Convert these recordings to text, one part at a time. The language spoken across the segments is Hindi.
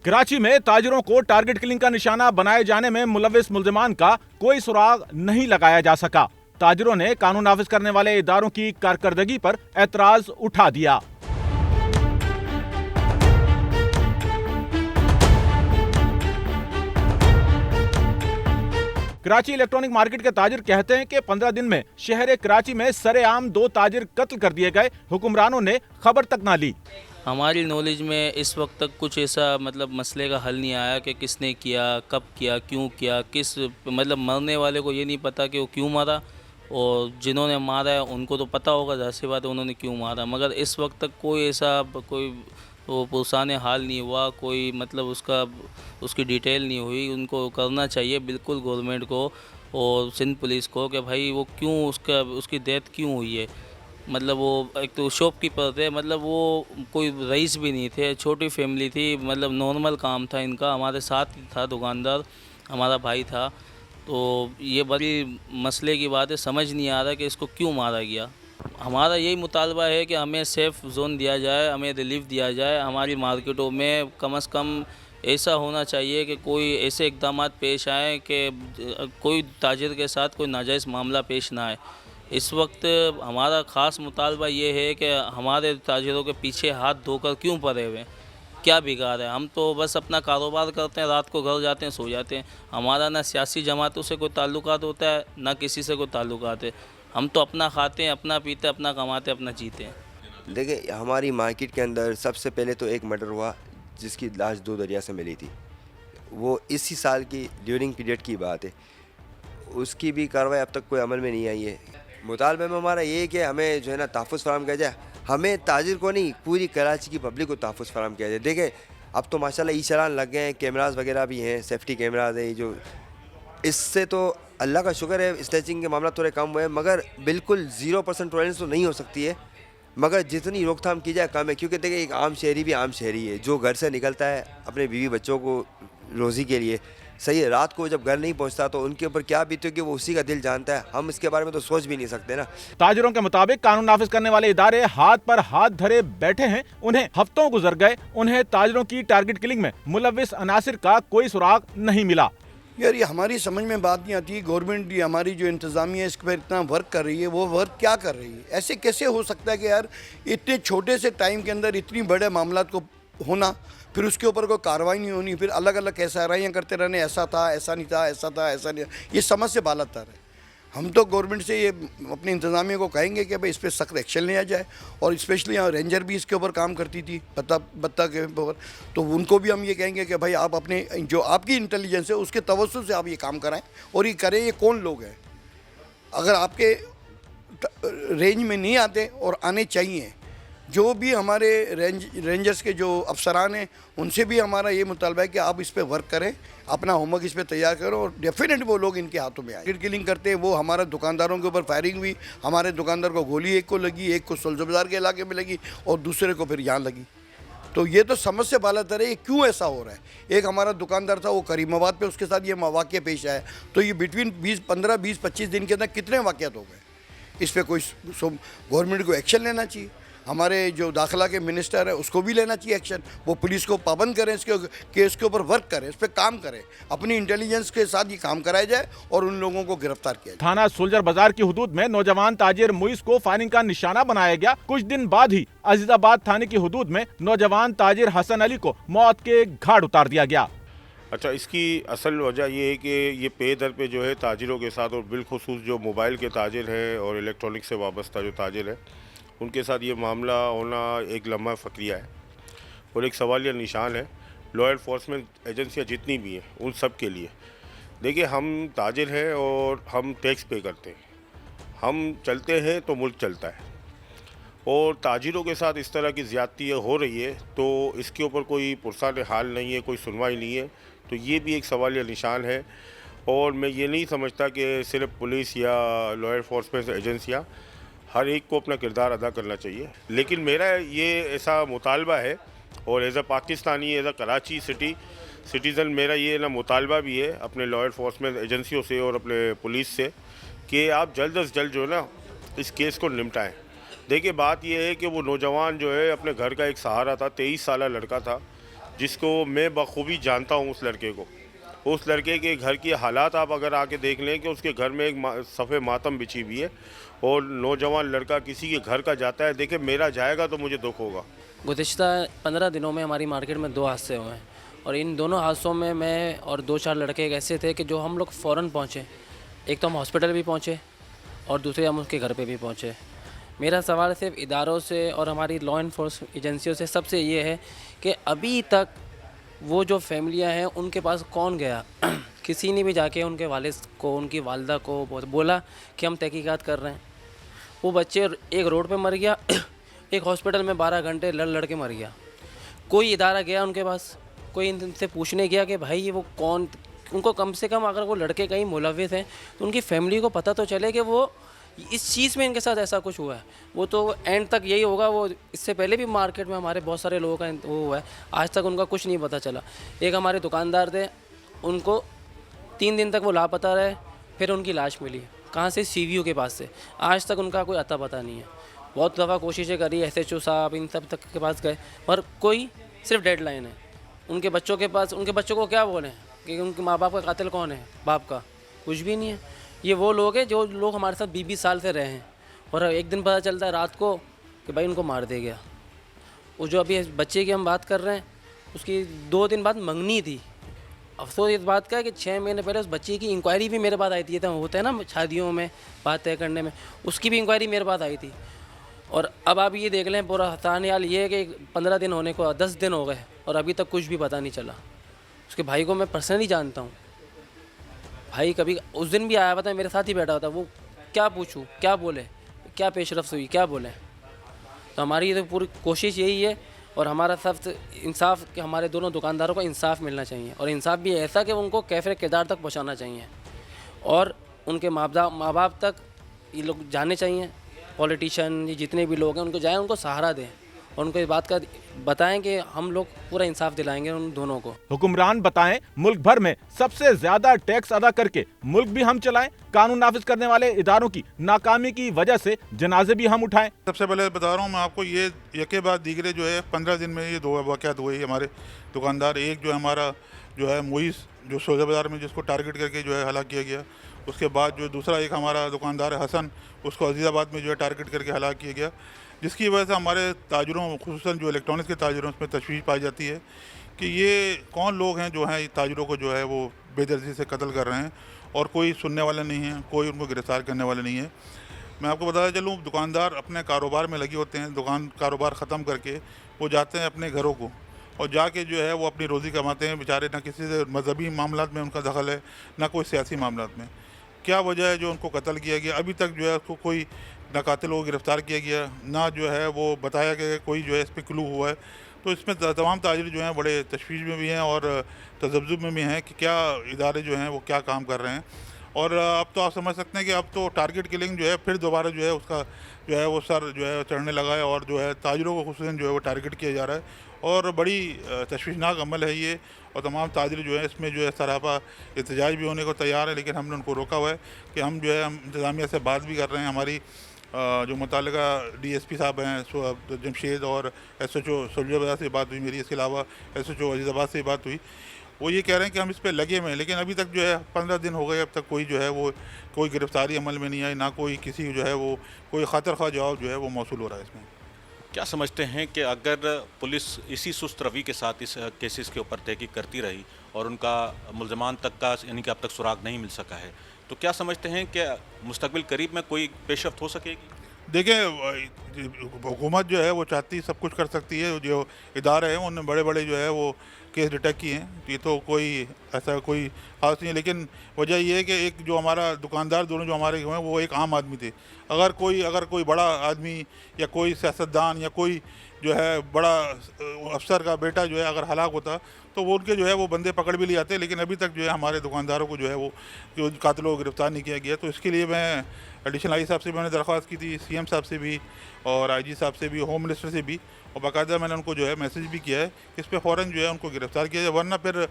कराची में ताजिरों को टारगेट किलिंग का निशाना बनाए जाने में मुलविस मुल्जिमान का कोई सुराग नहीं लगाया जा सका। ताजिरों ने कानून नाफिज करने वाले इदारों की कारकर्दगी पर एतराज उठा दिया। कराची इलेक्ट्रॉनिक मार्केट के ताजिर कहते हैं कि 15 दिन में शहर कराची में सरेआम 2 ताजिर कत्ल कर दिए गए, हुक्मरानों ने खबर तक ना ली। हमारी नॉलेज में इस वक्त तक कुछ ऐसा मसले का हल नहीं आया कि किसने किया, कब किया, क्यों किया, किस मरने वाले को ये नहीं पता कि वो क्यों मारा, और जिन्होंने मारा है उनको तो पता होगा, जाहिर सी बात है उन्होंने क्यों मारा, मगर इस वक्त तक कोई ऐसा कोई वो पुरसाने हाल नहीं हुआ, कोई उसकी डिटेल नहीं हुई। उनको करना चाहिए बिल्कुल गवर्नमेंट को और सिंध पुलिस को कि भाई वो क्यों उसकी डेथ क्यों हुई है। वो एक तो शॉपकीपर थे, वो कोई रईस भी नहीं थे, छोटी फैमिली थी, नॉर्मल काम था इनका, हमारे साथ था दुकानदार, हमारा भाई था। तो ये बड़ी मसले की बात है, समझ नहीं आ रहा कि इसको क्यों मारा गया। हमारा यही मुतालबा है कि हमें सेफ़ जोन दिया जाए, हमें रिलीफ दिया जाए। हमारी मार्केटों में कम से कम ऐसा होना चाहिए कि कोई ऐसे इक़दाम पेश आए कि कोई ताजिर के साथ कोई नाजायज़ मामला पेश ना आए। इस वक्त हमारा ख़ास मुतालबा ये है कि हमारे ताजिरों के पीछे हाथ धोकर क्यों पड़े हुए, क्या बिगाड़ है। हम तो बस अपना कारोबार करते हैं, रात को घर जाते हैं, सो जाते हैं। हमारा ना सियासी जमातों से कोई ताल्लुकात होता है, ना किसी से कोई ताल्लुकात है। हम तो अपना खाते हैं, अपना पीते हैं, अपना कमाते हैं, अपना जीते हैं। देखिए, हमारी मार्केट के अंदर सबसे पहले तो एक मर्डर हुआ जिसकी लाश 2 दरिया से मिली थी। वो इसी साल की ड्यूरिंग पीरियड की बात है। उसकी भी कार्रवाई अब तक कोई अमल में नहीं आई है। मुतालबे में हमारा ये है कि हमें जो है ना तहफ़्फ़ुज़ फ़राहम किया जाए। हमें ताजिर को नहीं, पूरी कराची की पब्लिक को तहफ़्फ़ुज़ फ़राहम किया जाए। देखें, अब तो माशाल्लाह ई चालान लग गए हैं, कैमरास वगैरह भी हैं, सेफ्टी कैमरास हैं। जो इससे तो अल्लाह का शुक्र है, स्नैचिंग के मामला थोड़े कम हुए हैं, मगर बिल्कुल 0% टॉलरेंस तो नहीं हो सकती है। मगर जितनी रोकथाम की जाए कम है, क्योंकि देखिए एक आम शहरी भी आम शहरी है, जो घर से निकलता है अपने बीवी बच्चों को रोज़ी के लिए, सही है, रात को जब घर नहीं पहुंचता तो उनके ऊपर क्या बीते होगी वो उसी का दिल जानता है। हम इसके बारे में तो सोच भी नहीं सकते ना। ताजिरों के मुताबिक कानून नाफिज करने वाले इदारे हाथ पर हाथ धरे बैठे हैं। उन्हें हफ्तों गुजर गए, उन्हें ताजिरों की टारगेट किलिंग में मुलविस अनासिर का कोई सुराग नहीं मिला। यार, ये हमारी समझ में बात नहीं आती। गवर्नमेंट ये हमारी जो इंतज़ामिया इस पर इतना वर्क कर रही है, वो वर्क क्या कर रही है? ऐसे कैसे हो सकता है कि यार इतने छोटे से टाइम के अंदर इतनी बड़े मामला को होना, फिर उसके ऊपर कोई कार्रवाई नहीं होनी, फिर अलग अलग SRIयाँ करते रहने, ऐसा था, ऐसा नहीं था, ऐसा था, ऐसा नहीं। ये समझ से बाला तर है। हम तो गवर्नमेंट से ये अपनी इंतज़ामिया को कहेंगे कि भाई इस पर सख्त एक्शन लिया जाए। और स्पेशली यहाँ रेंजर भी इसके ऊपर काम करती थी, बत्ता के ऊपर, तो उनको भी हम ये कहेंगे कि भाई आप अपने जो आपकी इंटेलिजेंस है उसके तवज्जुह से आप ये काम कराएं। और ये करें, ये कौन लोग हैं, अगर आपके रेंज में नहीं आते और आने चाहिए, जो भी हमारे रेंजर्स के जो अफसरान हैं उनसे भी हमारा ये मुतालबा है कि आप इस पे वर्क करें, अपना होमवर्क इस पे तैयार करो, और डेफिनेटली वो लोग इनके हाथों में आए। टारगेट किलिंग करते हैं, वो हमारे दुकानदारों के ऊपर फायरिंग हुई, हमारे दुकानदार को गोली एक को लगी, एक को सुल्ज़ बाज़ार के इलाके में लगी और दूसरे को फिर यहाँ लगी। तो ये तो समझ से बालातर है, ये क्यों ऐसा हो रहा है। एक हमारा दुकानदार था, वो करीमाबाद पे, उसके साथ ये वाक़या पेश आया। तो ये बिटवीन 15-20-25 दिन के अंदर कितने वाक़यात हो गए। इस पर कोई गवर्नमेंट को एक्शन लेना चाहिए। हमारे जो दाखिला के मिनिस्टर है उसको भी लेना चाहिए एक्शन। वो पुलिस को पाबंद करें, इसके ऊपर वर्क करें, इस पर काम करें, अपनी इंटेलिजेंस के साथ ये काम कराया जाए और उन लोगों को गिरफ्तार किया जाए। थाना सुल्जर बाजार की हुदूद में नौजवान ताजिर मुइस को फायरिंग का निशाना बनाया गया। कुछ दिन बाद ही अजीजाबाद थाने की हुदूद में नौजवान ताजिर हसन अली को मौत के घाट उतार दिया गया। अच्छा, इसकी असल वजह ये है कि ये पे दर पे जो है ताजिरों के साथ, और बिलखुसूस जो मोबाइल के ताजिर हैं और इलेक्ट्रॉनिक से वाबस्ता जो ताजिर है, उनके साथ ये मामला होना एक लम्हा फ़क्रिया है और एक सवालिया निशान है लॉ एनफोर्समेंट एजेंसियाँ जितनी भी हैं उन सब के लिए। देखिए, हम ताजिर हैं और हम टैक्स पे करते हैं, हम चलते हैं तो मुल्क चलता है, और ताजिरों के साथ इस तरह की ज़्यादती हो रही है तो इसके ऊपर कोई पुरसान हाल नहीं है, कोई सुनवाई नहीं है। तो ये भी एक सवालिया निशान है। और मैं ये नहीं समझता कि सिर्फ पुलिस या लॉ एनफोर्समेंट एजेंसियाँ, हर एक को अपना किरदार अदा करना चाहिए। लेकिन मेरा ये ऐसा मुतालबा है, और as a Pakistani, as a Karachi citizen, मेरा ये ना मुतालबा भी है अपने लॉ एनफोर्समेंट एजेंसियों से और अपने पुलिस से कि आप जल्द अज जल्द जो है ना इस केस को निपटाएं। देखिए, बात ये है कि वो नौजवान जो है अपने घर का एक सहारा था, 23 साल लड़का था, जिसको मैं बखूबी जानता हूँ उस लड़के को। उस लड़के के घर की हालात आप अगर आके देख लें कि उसके घर में एक सफ़े मातम बिछी हुई है और नौजवान लड़का किसी के घर का जाता है, देखे मेरा जाएगा तो मुझे दुख होगा। गुज़िश्ता 15 दिनों में हमारी मार्केट में 2 हादसे हुए हैं और इन दोनों हादसों में मैं और 2-4 लड़के एक ऐसे थे कि जो हम लोग फ़ौरन पहुँचे। एक तो हम हॉस्पिटल भी पहुँचे और दूसरे हम उसके घर पे भी पहुँचे। मेरा सवाल सिर्फ इदारों से और हमारी लॉ इन्फोर्समेंट एजेंसियों से सबसे ये है कि अभी तक वो जो फैमिलियां हैं उनके पास कौन गया? किसी ने भी जाके उनके वालिद को, उनकी वालदा को बोला कि हम तहकीकात कर रहे हैं। वो बच्चे एक रोड पे मर गया, एक हॉस्पिटल में 12 घंटे लड़ के मर गया। कोई इदारा गया उनके पास, कोई इनसे पूछने गया कि भाई ये वो कौन, उनको कम से कम अगर वो लड़के कहीं मुलविस हैं तो उनकी फैमिली को पता तो चले कि वो इस चीज़ में इनके साथ ऐसा कुछ हुआ है। वो तो एंड तक यही होगा। वो इससे पहले भी मार्केट में हमारे बहुत सारे लोगों का वो हुआ है, आज तक उनका कुछ नहीं पता चला। एक हमारे दुकानदार थे, उनको 3 दिन तक वो लापता रहे, फिर उनकी लाश मिली। कहाँ से? सीवीओ के पास से। आज तक उनका कोई अता पता नहीं है। बहुत दफ़ा कोशिशें करी, SHO साहब इन सब तक के पास गए और कोई सिर्फ डेडलाइन है। उनके बच्चों के पास, उनके बच्चों को क्या बोलें कि उनके माँ बाप का कातिल कौन है? बाप का कुछ भी नहीं है। ये वो लोग हैं जो लोग हमारे साथ 20-20 साल से रहे हैं और एक दिन पता चलता है रात को कि भाई उनको मार दे गया। वो जो अभी बच्चे की हम बात कर रहे हैं, उसकी 2 दिन बाद मंगनी थी। अफसोस इस बात का है कि 6 महीने पहले उस बच्चे की इंक्वायरी भी मेरे पास आई थी। ये तो होता है ना शादियों में बात तय करने में, उसकी भी इंक्वायरी मेरे पास आई थी। और अब आप ये देख लें, पूरा हतान हाल ये है कि 15 दिन होने को 10 दिन हो गए और अभी तक कुछ भी पता नहीं चला। उसके भाई को मैं पर्सनली जानता हूँ। भाई कभी उस दिन भी आया, पता है मेरे साथ ही बैठा होता। वो क्या पूछूं, क्या बोले, क्या पेशरफ्त हुई, क्या बोले? तो हमारी तो पूरी कोशिश यही है और हमारा सबसे इंसाफ कि हमारे दोनों दुकानदारों को इंसाफ मिलना चाहिए और इंसाफ भी ऐसा कि उनको कैफ़े किरदार तक पहुंचाना चाहिए और उनके माँ बाप तक ये लोग जाने चाहिए। पॉलिटिशियन ये जितने भी लोग हैं उनको जाएँ, उनको सहारा दें और उनको इस बात का बताएं कि हम लोग पूरा इंसाफ दिलाएंगे उन दोनों को। हुक्मरान बताएं, मुल्क भर में सबसे ज्यादा टैक्स अदा करके मुल्क भी हम चलाएं, कानून नाफिज करने वाले इदारों की नाकामी की वजह से जनाजे भी हम उठाएं। सबसे पहले बता रहा हूँ मैं आपको, ये यके बाद दीगरे जो है 15 दिन में ये 2 वाक़यात हुए हमारे दुकानदार। एक जो हमारा जो है मुइस, जो सौदा बाज़ार में जिसको टारगेट करके जो है हलाक किया गया। उसके बाद जो दूसरा एक हमारा दुकानदार है हसन, उसको अजीज़ाबाद में जो है टारगेट करके हलाक किया गया, जिसकी वजह से हमारे ताजरों, खुसूसन जो इलेक्ट्रॉनिक्स के ताजरों, उसमें तशवीश पाई जाती है कि ये कौन लोग हैं जो हैं ताजरों को जो है वो बेदर्जी से कत्ल कर रहे हैं और कोई सुनने वाला नहीं है, कोई उनको गिरफ़्तार करने वाला नहीं है। मैं आपको बताता चलूँ, दुकानदार अपने कारोबार में लगे होते हैं, कारोबार ख़त्म करके वो जाते हैं अपने घरों को और जाके जो है वो अपनी रोज़ी कमाते हैं। बेचारे ना किसी से मजहबी मामलात में उनका दखल है, ना कोई सियासी मामलात में। क्या वजह है जो उनको कत्ल किया गया? अभी तक जो है उसको कोई ना कातिल को गिरफ़्तार किया गया, ना जो है वो बताया गया कोई जो है इस पर क्लू हुआ है। तो इसमें तमाम ताजिर जो हैं बड़े तशवीश में भी हैं और तज़ब्ज़ुब में भी हैं कि क्या इदारे जो हैं वो क्या काम कर रहे हैं। और अब तो आप समझ सकते हैं कि अब तो टारगेट किलिंग जो है फिर दोबारा जो है उसका जो है वो सर जो है चढ़ने लगा है और जो है ताजिरों को खुसूसन जो है वो टारगेट किया जा रहा है और बड़ी तशवीशनाक अमल है ये। और तमाम ताजिर जो है इसमें जो है सरापा एहतजाज भी होने को तैयार है, लेकिन हमने उनको रोका हुआ है कि हम जो है हम इंतज़ामिया से बात भी कर रहे हैं। हमारी जो मुतालिका DSP साहब हैं जमशेद और SHO सौदा बाज़ार से बात हुई मेरी, इसके अलावा SHO अजीज़ाबाद से बात हुई। वो ये कह रहे हैं कि हम इस पे लगे हुए हैं, लेकिन अभी तक जो है 15 दिन हो गए, अब तक कोई जो है वो कोई गिरफ्तारी अमल में नहीं आई, ना कोई किसी जो है वो कोई खातिर ख्वाह जवाब जो है वो मौसूल हो रहा है इसमें। क्या समझते हैं कि अगर पुलिस इसी सुस्त रवि के साथ इस केसेस के ऊपर तहकीक करती रही और उनका मुल्ज़मान तक का यानी कि अब तक सुराग नहीं मिल सका है, तो क्या समझते हैं कि मुस्तकबिल करीब में कोई पेशरफ्त हो सकेगी? देखिए, हुकूमत जो है वो चाहती सब कुछ कर सकती है। जो इदारे हैं उन्होंने बड़े बड़े जो है वो केस डिटेक्ट किए हैं, ये तो कोई ऐसा कोई खास नहीं है। लेकिन वजह ये है कि एक जो हमारा दुकानदार दोनों जो हमारे हुए हैं वो एक आम आदमी थे। अगर कोई बड़ा आदमी या कोई सियासतदान या कोई जो है बड़ा अफसर का बेटा जो है अगर हलाक होता तो वो उनके जो है वो बंदे पकड़ भी ले जाते, लेकिन अभी तक जो है हमारे दुकानदारों को जो है वो जो कातिलों को गिरफ्तार नहीं किया गया। तो इसके लिए मैं एडिशनल आई साहब से मैंने दरख्वास्त की थी, CM साहब से भी और IG साहब से भी, होम मिनिस्टर से भी, और बाकायदा मैंने उनको जो है मैसेज भी किया है कि इस पर फ़ौरन जो है उनको गिरफ़्तार किया जाए, वरना फिर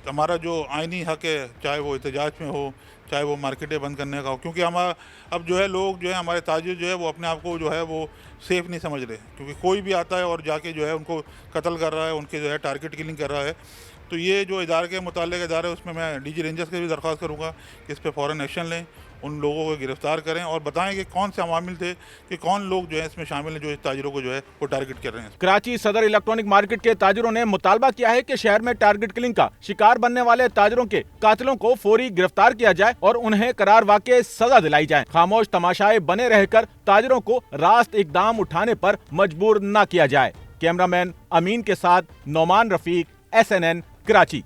हमारा जो आइनी हक़ है, चाहे वो एहतजाज में हो, चाहे वो मार्केटें बंद करने का हो, क्योंकि हमारा अब जो है लोग जो है हमारे ताजिर जो है वो अपने आप को जो है वो सेफ़ नहीं समझ रहे, क्योंकि कोई भी आता है और जाके जो है उनको कत्ल कर रहा है, उनके जो है टारगेट किलिंग कर रहा है। तो ये जो इदारे के मुताल्लिक़ इदारे है उसमें मैं डीजी रेंजर्स से भी दरख्वास्त करूँगा कि इस पर फ़ौरन एक्शन लें, उन लोगों को गिरफ़्तार करें और बताएं कि कौन से अवामिल थे, कि कौन लोग जो है इसमें शामिल हैं जो इस ताजिरों को जो है वो टारगेट कर रहे हैं। कराची सदर इलेक्ट्रॉनिक मार्केट के ताजिरों ने मुतालबा किया है कि शहर में टारगेट किलिंग का शिकार बनने वाले ताजिरों के कातिलों को फौरी गिरफ्तार किया जाए और उन्हें करार वाक़ई सजा दिलाई जाए। खामोश तमाशाए बने रहकर ताजिरों को रास्त इकदाम उठाने पर मजबूर न किया जाए। कैमरामैन अमीन के साथ Nauman Rafiq, SNN Karachi.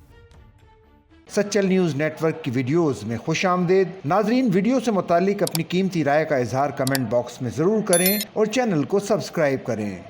Sachal news network की वीडियोस में खुशामदीद। नाजरीन, वीडियो से मुतालिक अपनी कीमती राय का इजहार कमेंट बॉक्स में ज़रूर करें और चैनल को सब्सक्राइब करें।